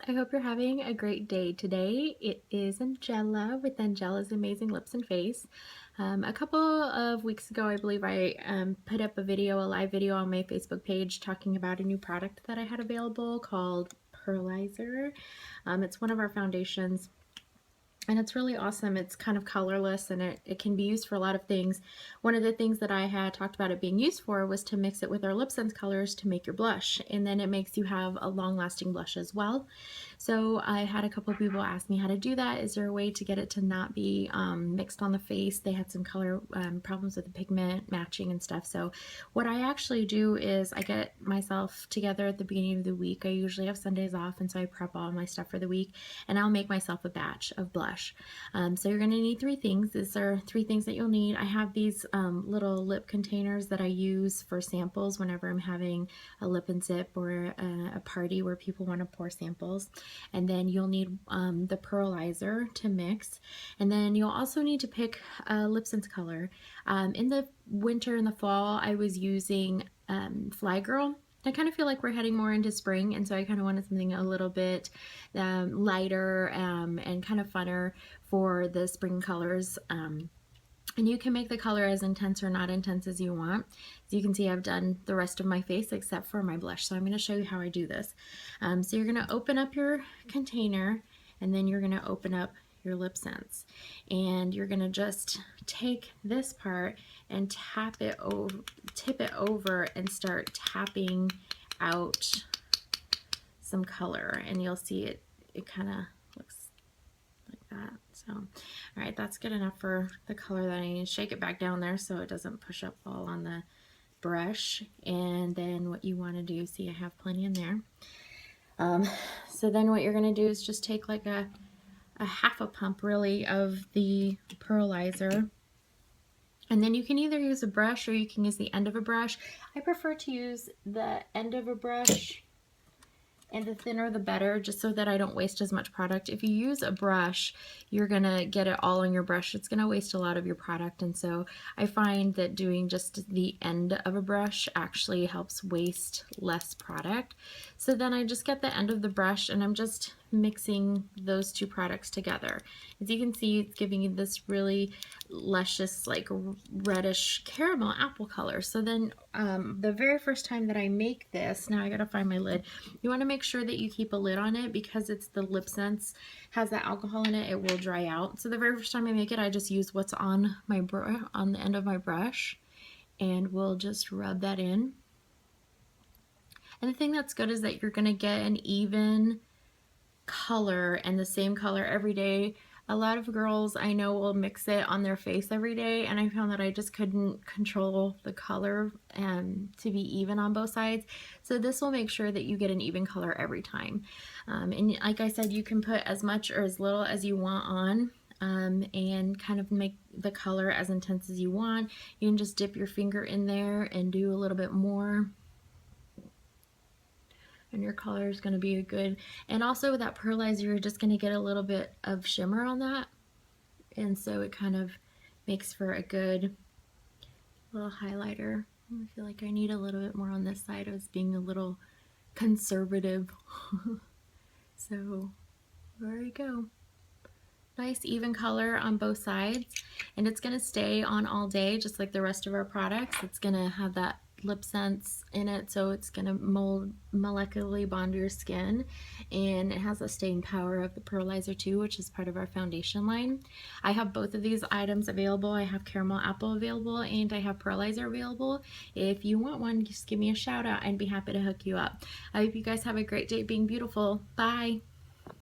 I hope you're having a great day today. It is Angela with Angela's Amazing Lips and Face. A couple of weeks ago, I believe I put up a live video on my Facebook page talking about a new product that I had available called Pearlizer. It's one of our foundations. And it's really awesome. It's kind of colorless and it can be used for a lot of things. One of the things that I had talked about it being used for was to mix it with our lipsense colors to make your blush. And then it makes you have a long-lasting blush as well. So I had a couple of people ask me how to do that. Is there a way to get it to not be mixed on the face? They had some color problems with the pigment matching and stuff. So what I actually do is I get myself together at the beginning of the week. I usually have Sundays off, and so I prep all my stuff for the week, and I'll make myself a batch of blush. So you're going to need three things. These are three things that you'll need. I have these little lip containers that I use for samples whenever I'm having a lip and zip or a party where people want to pour samples. And then you'll need the pearlizer to mix. And then you'll also need to pick a lipsense color. In the winter and the fall, I was using Fly Girl. I kind of feel like we're heading more into spring, and so I kind of wanted something a little bit lighter and kind of funner for the spring colors. And you can make the color as intense or not intense as you want. As you can see, I've done the rest of my face except for my blush, so I'm going to show you how I do this. So you're going to open up your container, and then you're going to open up your lipsense, and you're going to just take this part and tip it over and start tapping out some color, and you'll see it kind of looks like that. So all right, that's good enough for the color that I need. Shake it back down there so it doesn't push up all on the brush. And then what you want to do, see I have plenty in there. So then what you're going to do is just take like a half a pump really of the pearlizer, and then you can either use a brush or you can use the end of a brush. I prefer to use the end of a brush, and the thinner the better, just so that I don't waste as much product. If you use a brush, you're gonna get it all on your brush. It's gonna waste a lot of your product, and so I find that doing just the end of a brush actually helps waste less product. So then I just get the end of the brush and I'm just mixing those two products together. As you can see, it's giving you this really luscious, like reddish caramel apple color. So then the very first time that I make this, now I gotta find my lid, you want to make sure that you keep a lid on it because it's the lipsense, has that alcohol in it, it will dry out. So the very first time I make it, I just use what's on my on the end of my brush, and we'll just rub that in. And the thing that's good is that you're gonna get an even color and the same color every day. A lot of girls I know will mix it on their face every day, and I found that I just couldn't control the color to be even on both sides. So this will make sure that you get an even color every time. And like I said, you can put as much or as little as you want on. And kind of make the color as intense as you want. You can just dip your finger in there and do a little bit more, and your color is going to be a good. And also with that pearlizer, you're just going to get a little bit of shimmer on that, and so it kind of makes for a good little highlighter. I feel like I need a little bit more on this side. I was being a little conservative. So there you go. Nice even color on both sides, and it's going to stay on all day just like the rest of our products. It's going to have that lipsense in it, so it's going to molecularly bond to your skin, and it has the staying power of the pearlizer too, which is part of our foundation line. I have both of these items available. I have caramel apple available and I have pearlizer available. If you want one, just give me a shout out. I'd be happy to hook you up. I hope you guys have a great day being beautiful. Bye.